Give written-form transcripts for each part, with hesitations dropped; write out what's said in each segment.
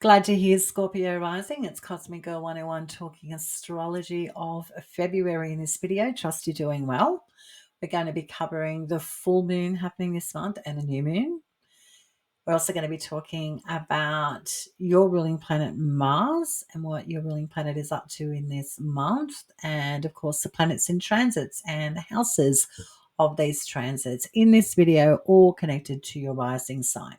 Glad to hear Scorpio rising. It's Cosmic Girl 101 talking astrology of February in this video. Trust you're doing well. We're going to be covering the full moon happening this month and a new moon. We're also going to be talking about your ruling planet Mars and what your ruling planet is up to in this month. And of course, the planets in transits and the houses of these transits in this video, all connected to your rising sign.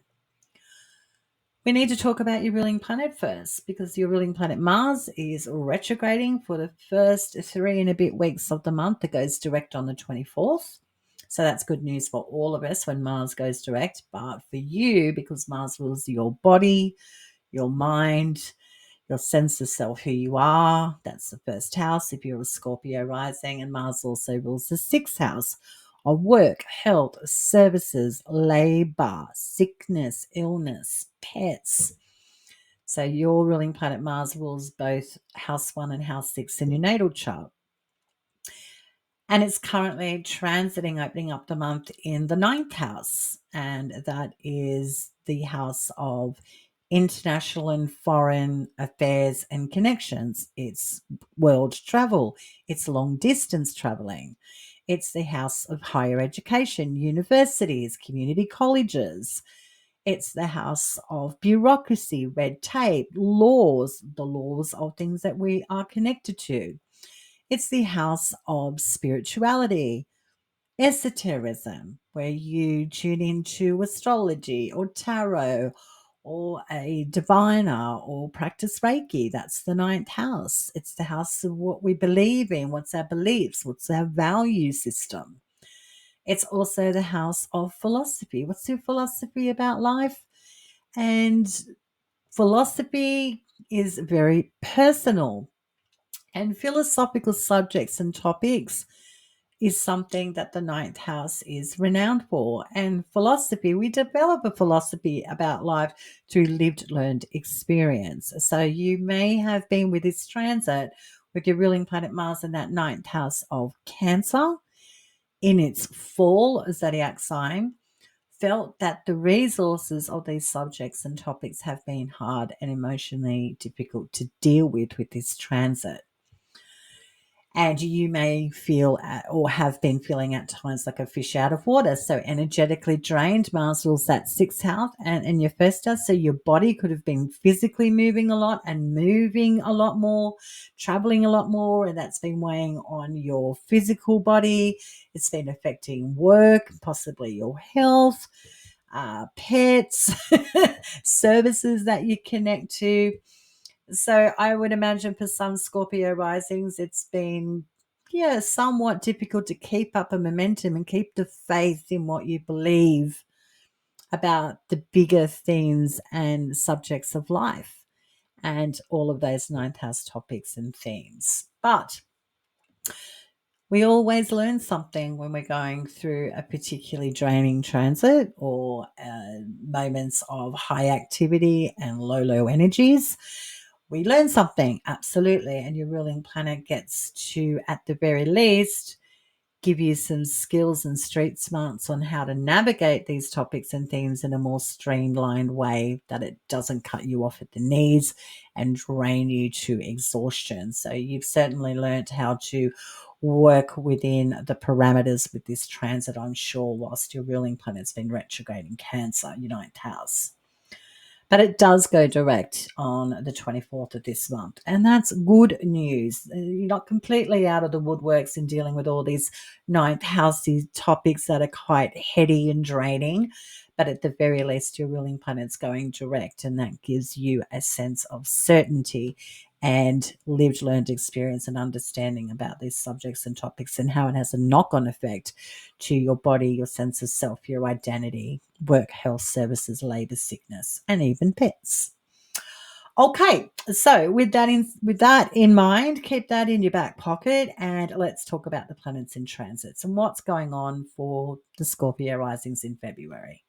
We need to talk about your ruling planet first because your ruling planet Mars is retrograding for the first 3 and a bit weeks of the month. It goes direct on the 24th. So that's good news for all of us when Mars goes direct. But for you, because Mars rules your body, your mind, your sense of self, who you are, that's the first house if you're a Scorpio rising. And Mars also rules the 6th house of work, health, services, labor, sickness, illness, pets. So your ruling planet Mars rules both house 1 and house 6 in your natal chart. And it's currently transiting, opening up the month in the 9th house. And that is the house of international and foreign affairs and connections. It's world travel. It's long distance traveling. It's the house of higher education, universities, community colleges. It's the house of bureaucracy, red tape, laws, the laws of things that we are connected to. It's the house of spirituality, esotericism, where you tune into astrology or tarot or a diviner or practice Reiki. That's the 9th house. It's the house of what we believe in, what's our beliefs, what's our value system. It's also the house of philosophy. What's your philosophy about life? And philosophy is very personal. And philosophical subjects and topics is something that the 9th house is renowned for. And philosophy, we develop a philosophy about life through lived, learned experience. So you may have been with this transit with your ruling planet Mars in that 9th house of Cancer in its fall zodiac sign, felt that the resources of these subjects and topics have been hard and emotionally difficult to deal with this transit. And you may feel or have been feeling at times like a fish out of water. So energetically drained. Mars rules that 6th house and in your first house. So your body could have been physically moving a lot and moving a lot more, traveling a lot more. And that's been weighing on your physical body. It's been affecting work, possibly your health, pets, services that you connect to. So I would imagine for some Scorpio risings, it's been, somewhat difficult to keep up a momentum and keep the faith in what you believe about the bigger themes and subjects of life and all of those 9th house topics and themes. But we always learn something when we're going through a particularly draining transit or moments of high activity and low energies. We learn something, absolutely, and your ruling planet gets to, at the very least, give you some skills and street smarts on how to navigate these topics and themes in a more streamlined way that it doesn't cut you off at the knees and drain you to exhaustion. So you've certainly learned how to work within the parameters with this transit, I'm sure, whilst your ruling planet's been retrograde in Cancer, your 9th house. But it does go direct on the 24th of this month. And that's good news. You're not completely out of the woodworks in dealing with all these 9th housey topics that are quite heady and draining. But at the very least, your ruling planet's going direct, and that gives you a sense of certainty and lived, learned experience and understanding about these subjects and topics and how it has a knock-on effect to your body, your sense of self, your identity, work, health, services, labor, sickness, and even pets. Okay, so with that in mind, keep that in your back pocket, and let's talk about the planets in transits and what's going on for the Scorpio risings in February.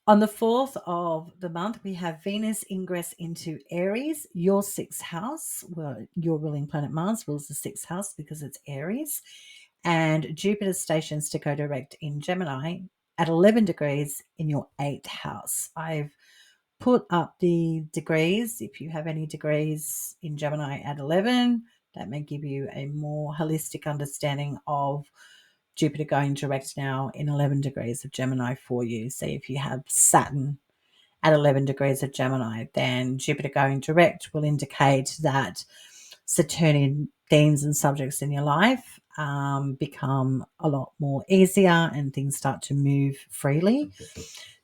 On the 4th of the month, we have Venus ingress into Aries, your 6th house. Well, your ruling planet Mars rules the 6th house because it's Aries. And Jupiter stations to go direct in Gemini at 11 degrees in your 8th house. I've put up the degrees. If you have any degrees in Gemini at 11, that may give you a more holistic understanding of Jupiter going direct now in 11 degrees of Gemini for you. So if you have Saturn at 11 degrees of Gemini, then Jupiter going direct will indicate that Saturnian themes and subjects in your life become a lot more easier and things start to move freely.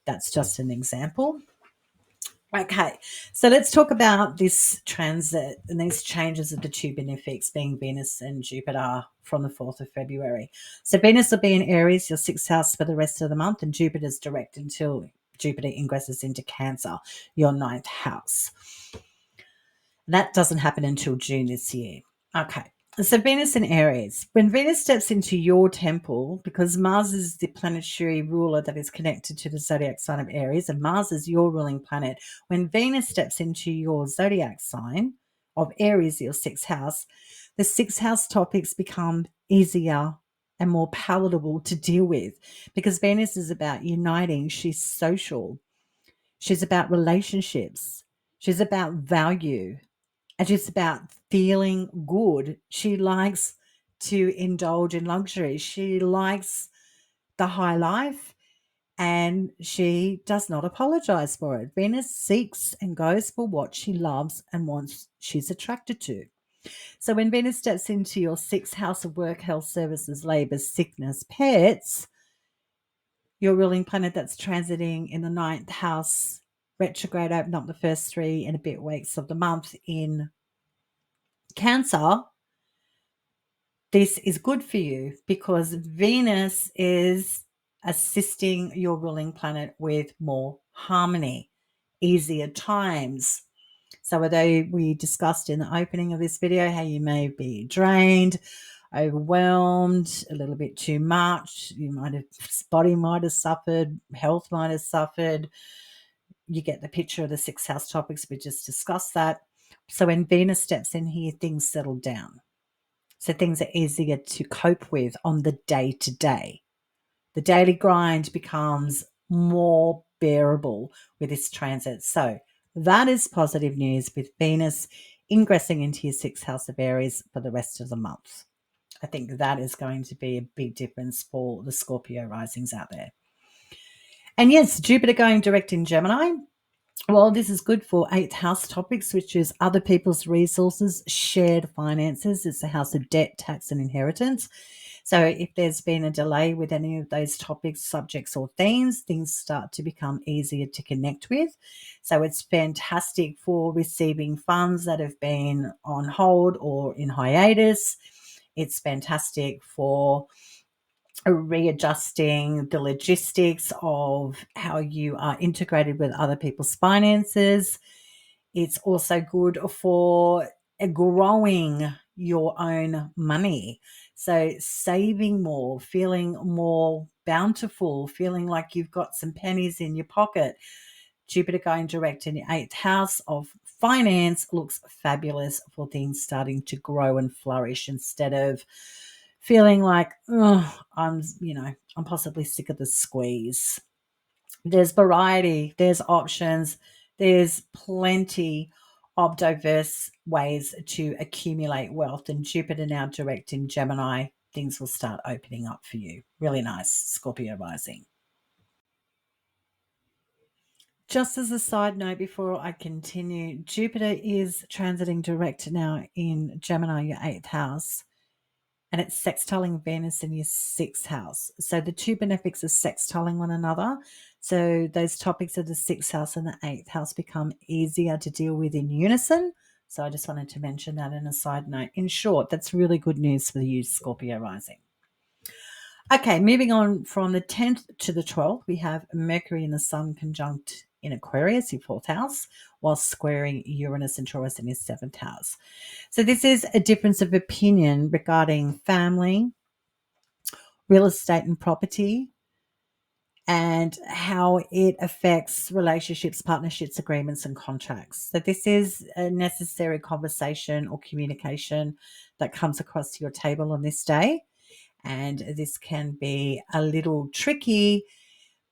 That's just an example. Okay, so let's talk about this transit and these changes of the two benefics being Venus and Jupiter from the 4th of February. So Venus will be in Aries, your 6th house, for the rest of the month, and Jupiter's direct until Jupiter ingresses into Cancer, your 9th house. That doesn't happen until June this year. Okay. So Venus in Aries. When Venus steps into your temple, because Mars is the planetary ruler that is connected to the zodiac sign of Aries, and Mars is your ruling planet. When Venus steps into your zodiac sign of Aries, your 6th house, the 6th house topics become easier and more palatable to deal with because Venus is about uniting. She's social. She's about relationships. She's about value. And she's about feeling good. She likes to indulge in luxury. She likes the high life and she does not apologize for it. Venus seeks and goes for what she loves and wants she's attracted to. So when Venus steps into your 6th house of work, health, services, labor, sickness, pets, your ruling planet that's transiting in the 9th house, retrograde, open up the first 3 and a bit weeks of the month in Cancer, this is good for you because Venus is assisting your ruling planet with more harmony, easier times. So although we discussed in the opening of this video how you may be drained, overwhelmed, a little bit too much, body might have suffered, health might have suffered. You get the picture of the 6th house topics. We just discussed that. So when Venus steps in here, things settle down. So things are easier to cope with on the day-to-day. The daily grind becomes more bearable with this transit. So that is positive news with Venus ingressing into your 6th house of Aries for the rest of the month. I think that is going to be a big difference for the Scorpio risings out there. And yes, Jupiter going direct in Gemini. Well, this is good for 8th house topics, which is other people's resources, shared finances. It's the house of debt, tax, and inheritance. So if there's been a delay with any of those topics, subjects, or themes, things start to become easier to connect with. So it's fantastic for receiving funds that have been on hold or in hiatus. It's fantastic for readjusting the logistics of how you are integrated with other people's finances. It's also good for growing your own money. So saving more, feeling more bountiful, feeling like you've got some pennies in your pocket. Jupiter going direct in the 8th house of finance looks fabulous for things starting to grow and flourish instead of feeling like, oh, I'm possibly sick of the squeeze. There's variety, there's options, there's plenty of diverse ways to accumulate wealth. And Jupiter now direct in Gemini, things will start opening up for you. Really nice, Scorpio rising. Just as a side note before I continue, Jupiter is transiting direct now in Gemini, your 8th house, and it's sextiling Venus in your 6th house. So the two benefics are sextiling one another. So those topics of the 6th house and the 8th house become easier to deal with in unison. So I just wanted to mention that in a side note. In short, that's really good news for you, Scorpio rising. Okay, moving on from the 10th to the 12th, we have Mercury and the Sun conjunct in Aquarius, your 4th house, while squaring Uranus and Taurus in his 7th house. So this is a difference of opinion regarding family, real estate and property, and how it affects relationships, partnerships, agreements, and contracts. So this is a necessary conversation or communication that comes across your table on this day. And this can be a little tricky,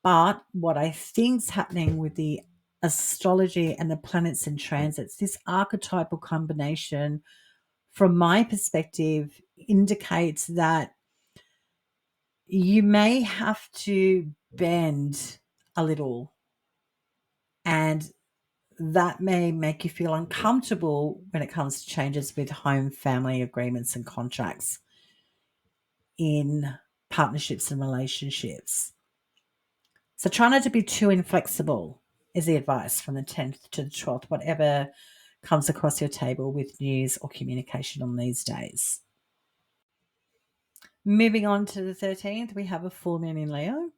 but what I think's happening with the astrology and the planets and transits, this archetypal combination, from my perspective, indicates that you may have to bend a little, and that may make you feel uncomfortable when it comes to changes with home, family agreements, and contracts in partnerships and relationships. So try not to be too inflexible, is the advice from the 10th to the 12th, whatever comes across your table with news or communication on these days. Moving on to the 13th, we have a full moon in Leo.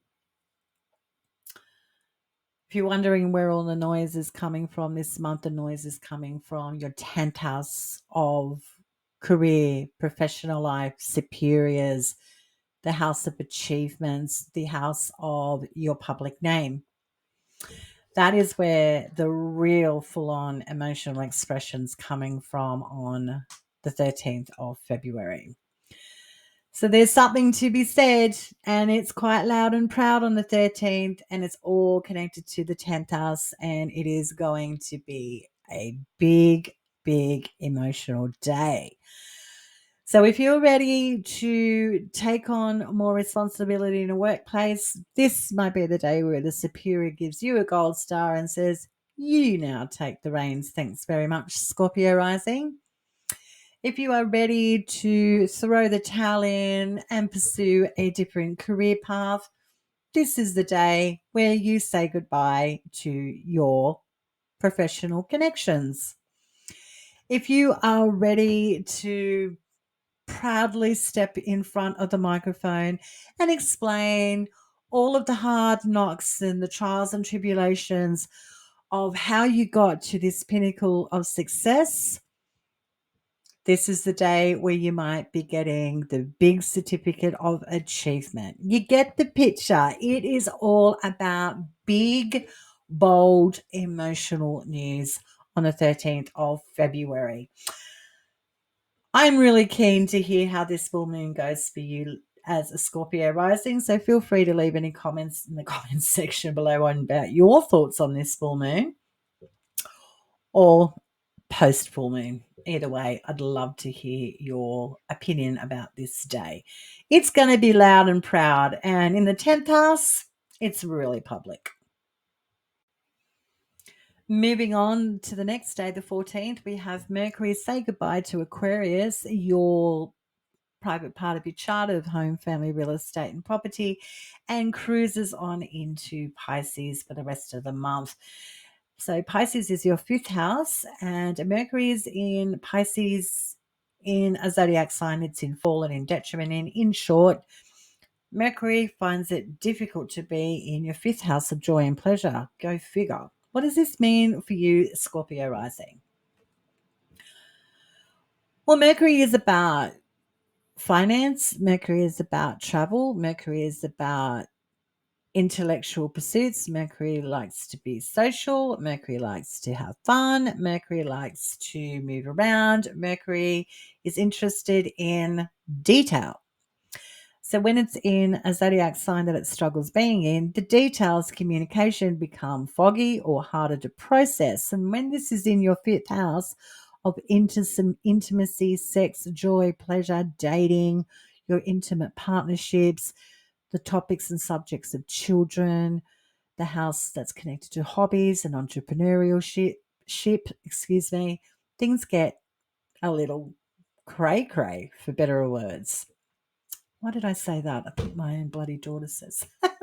If you're wondering where all the noise is coming from this month, the noise is coming from your 10th house of career, professional life, superiors, the house of achievements, the house of your public name. That is where the real full-on emotional expression's coming from on the 13th of February. So there's something to be said, and it's quite loud and proud on the 13th, and it's all connected to the 10th house, and it is going to be a big, big emotional day. So if you're ready to take on more responsibility in a workplace, this might be the day where the superior gives you a gold star and says, you now take the reins. Thanks very much, Scorpio rising. If you are ready to throw the towel in and pursue a different career path, this is the day where you say goodbye to your professional connections. If you are ready to proudly step in front of the microphone and explain all of the hard knocks and the trials and tribulations of how you got to this pinnacle of success, this is the day where you might be getting the big certificate of achievement. You get the picture. It is all about big, bold, emotional news on the 13th of February. I'm really keen to hear how this full moon goes for you as a Scorpio rising. So feel free to leave any comments in the comments section below about your thoughts on this full moon or post full moon. Either way, I'd love to hear your opinion about this day. It's going to be loud and proud. And in the 10th house, it's really public. Moving on to the next day, the 14th, we have Mercury. Say goodbye to Aquarius, your private part of your chart of home, family, real estate, and property, and cruises on into Pisces for the rest of the month. So Pisces is your 5th house, and Mercury is in Pisces in a zodiac sign. It's in fall and in detriment. And in short, Mercury finds it difficult to be in your 5th house of joy and pleasure. Go figure. What does this mean for you, Scorpio rising? Well, Mercury is about finance. Mercury is about travel. Mercury is about intellectual pursuits. Mercury likes to be social. Mercury likes to have fun. Mercury likes to move around. Mercury is interested in detail. So when it's in a zodiac sign that it struggles being in, the details communication become foggy or harder to process. And when this is in your 5th house of intimacy, sex, joy, pleasure, dating, your intimate partnerships, the topics and subjects of children, the house that's connected to hobbies and entrepreneurship, things get a little cray-cray, for better words. Why did I say that? I think my own bloody daughter says that.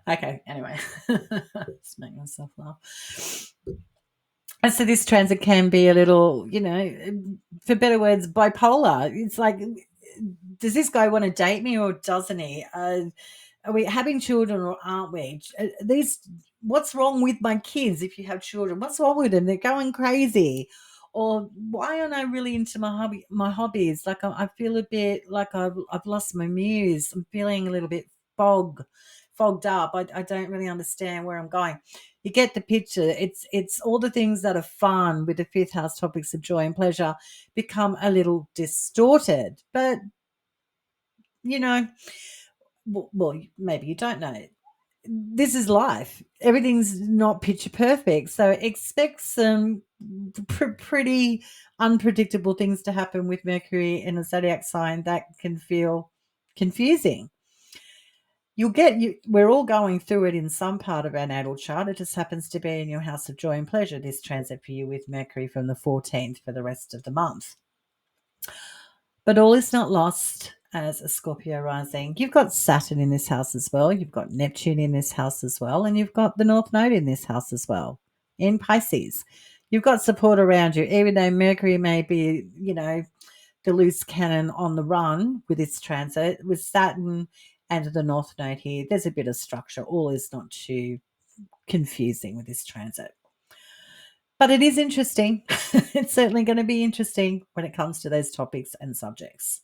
Okay, anyway. Just make myself laugh. And so this transit can be a little, for better words, bipolar. It's like, does this guy want to date me or doesn't he? Are we having children or aren't we? What's wrong with my kids if you have children? What's wrong with them? They're going crazy. Or why aren't I really into my hobbies? Like I feel a bit like I've lost my muse. I'm feeling a little bit fogged up. I don't really understand where I'm going. You get the picture. It's all the things that are fun with the 5th house topics of joy and pleasure become a little distorted. But well, maybe you don't know. this is life. Everything's not picture perfect. So expect some pretty unpredictable things to happen with Mercury in a zodiac sign that can feel confusing. We're all going through it in some part of our natal chart. It just happens to be in your house of joy and pleasure, this transit for you with Mercury from the 14th for the rest of the month. But all is not lost as a Scorpio rising. You've got Saturn in this house as well. You've got Neptune in this house as well. And you've got the North Node in this house as well, in Pisces. You've got support around you, even though Mercury may be, the loose cannon on the run with its transit. With Saturn and the North Node here, there's a bit of structure. All is not too confusing with this transit. But it is interesting. It's certainly going to be interesting when it comes to those topics and subjects.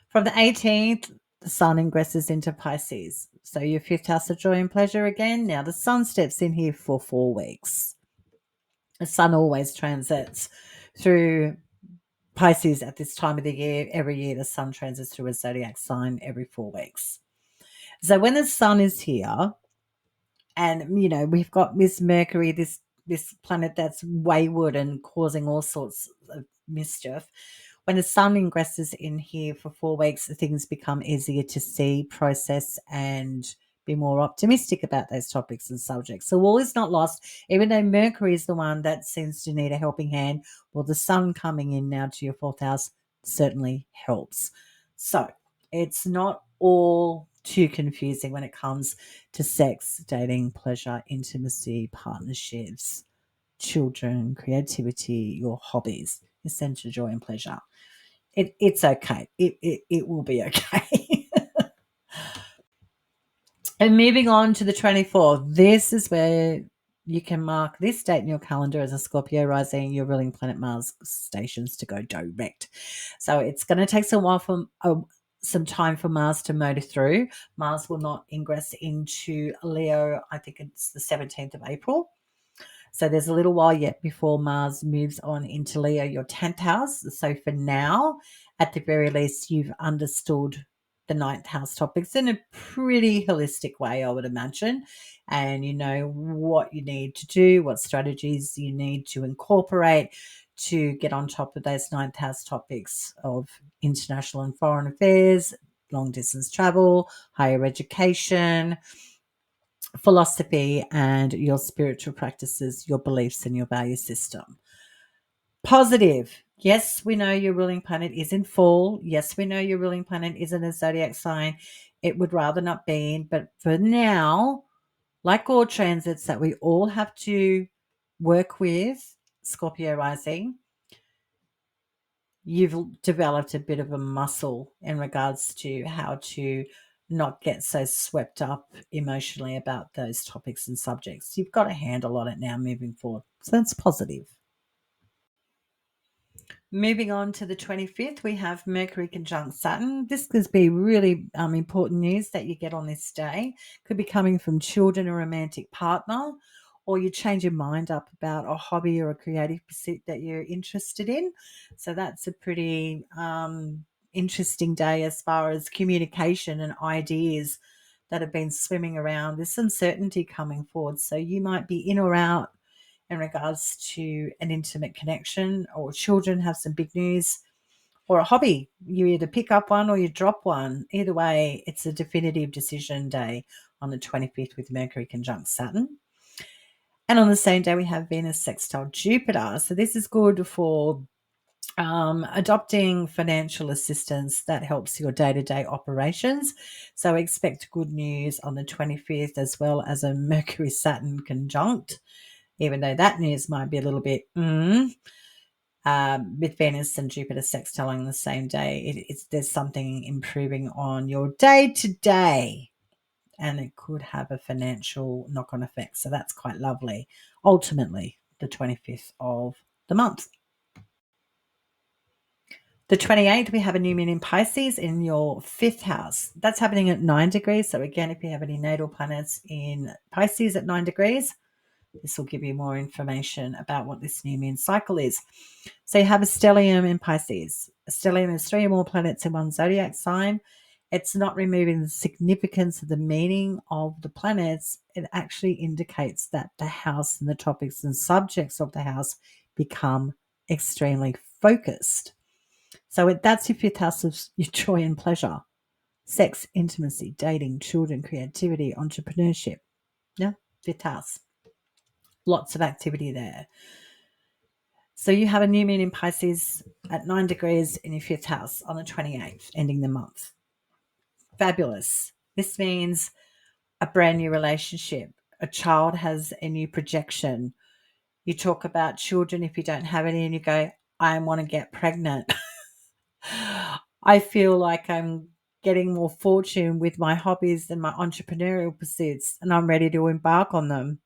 From the 18th, the Sun ingresses into Pisces. So your fifth house of joy and pleasure again. Now the Sun steps in here for 4 weeks. The Sun always transits through Pisces at this time of the year. Every year the Sun transits through a zodiac sign every 4 weeks. So when the Sun is here, and we've got Miss Mercury, this planet that's wayward and causing all sorts of mischief. When the Sun ingresses in here for 4 weeks, things become easier to see, process, and be more optimistic about those topics and subjects. So all is not lost, even though Mercury is the one that seems to need a helping hand. Well, the Sun coming in now to your 4th house certainly helps. So it's not all too confusing when it comes to sex, dating, pleasure, intimacy, partnerships, children, creativity, your hobbies, essential joy and pleasure. It's okay. It will be okay. And moving on to the 24th, this is where you can mark this date in your calendar as a Scorpio rising. Your ruling planet Mars stations to go direct. So it's going to take some time for Mars to motor through. Mars will not ingress into Leo. I think it's the 17th of April. So there's a little while yet before Mars moves on into Leo, your 10th house. So for now, at the very least, you've understood the 9th house topics in a pretty holistic way, I would imagine. And you know what you need to do, what strategies you need to incorporate to get on top of those 9th house topics of international and foreign affairs, long distance travel, higher education, philosophy, and your spiritual practices, your beliefs, and your value system. Positive. Yes, we know your ruling planet is in fall. Yes, we know your ruling planet is in a zodiac sign. It would rather not be in, but for now, like all transits that we all have to work with, Scorpio rising, you've developed a bit of a muscle in regards to how to not get so swept up emotionally about those topics and subjects. You've got a handle on it now moving forward. So that's positive. Moving on to the 25th, we have Mercury conjunct Saturn. This could be really important news that you get on this day. Could be coming from children, a romantic partner, or you change your mind up about a hobby or a creative pursuit that you're interested in. So that's a pretty interesting day as far as communication and ideas that have been swimming around. There's some certainty coming forward. So you might be in or out in regards to an intimate connection, or children have some big news, or a hobby. You either pick up one or you drop one. Either way, it's a definitive decision day on the 25th with Mercury conjunct Saturn. And on the same day, we have Venus sextile Jupiter. So this is good for adopting financial assistance that helps your day-to-day operations. So expect good news on the 25th, as well as a Mercury Saturn conjunct, even though that news might be a little bit with Venus and Jupiter sextiling on the same day. There's something improving on your day-to-day, and it could have a financial knock-on effect. So that's quite lovely. Ultimately, the 25th of the month. The 28th, we have a new moon in Pisces in your 5th house. That's happening at 9 degrees. So again, if you have any natal planets in Pisces at 9 degrees, this will give you more information about what this new moon cycle is. So you have a stellium in Pisces. A stellium is 3 or more planets in one zodiac sign. It's not removing the significance of the meaning of the planets. It actually indicates that the house and the topics and subjects of the house become extremely focused. So that's your fifth house of your joy and pleasure. Sex, intimacy, dating, children, creativity, entrepreneurship. Yeah, fifth house. Lots of activity there. So you have a new moon in Pisces at 9 degrees in your fifth house on the 28th, ending the month. Fabulous. This means a brand new relationship. A child has a new projection. You talk about children if you don't have any and you go, I want to get pregnant. I feel like I'm getting more fortune with my hobbies and my entrepreneurial pursuits and I'm ready to embark on them.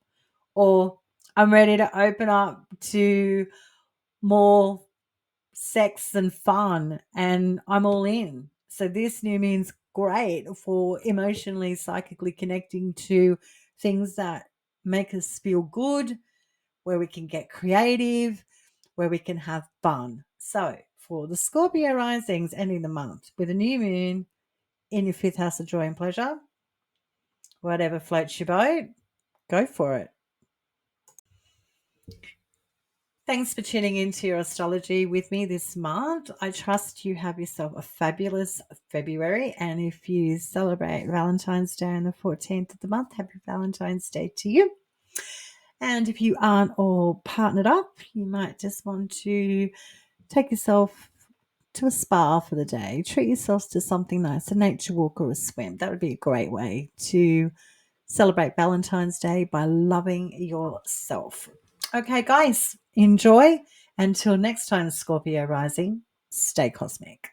Or I'm ready to open up to more sex and fun and I'm all in. So this new means great for emotionally, psychically connecting to things that make us feel good, where we can get creative, where we can have fun. So for the Scorpio risings ending the month with a new moon in your fifth house of joy and pleasure, whatever floats your boat, go for it. Thanks for tuning into your astrology with me this month. I trust you have yourself a fabulous February. And if you celebrate Valentine's Day on the 14th of the month, happy Valentine's Day to you. And if you aren't all partnered up, you might just want to take yourself to a spa for the day. Treat yourselves to something nice, a nature walk or a swim. That would be a great way to celebrate Valentine's Day by loving yourself. Okay, guys, enjoy. Until next time, Scorpio rising, stay cosmic.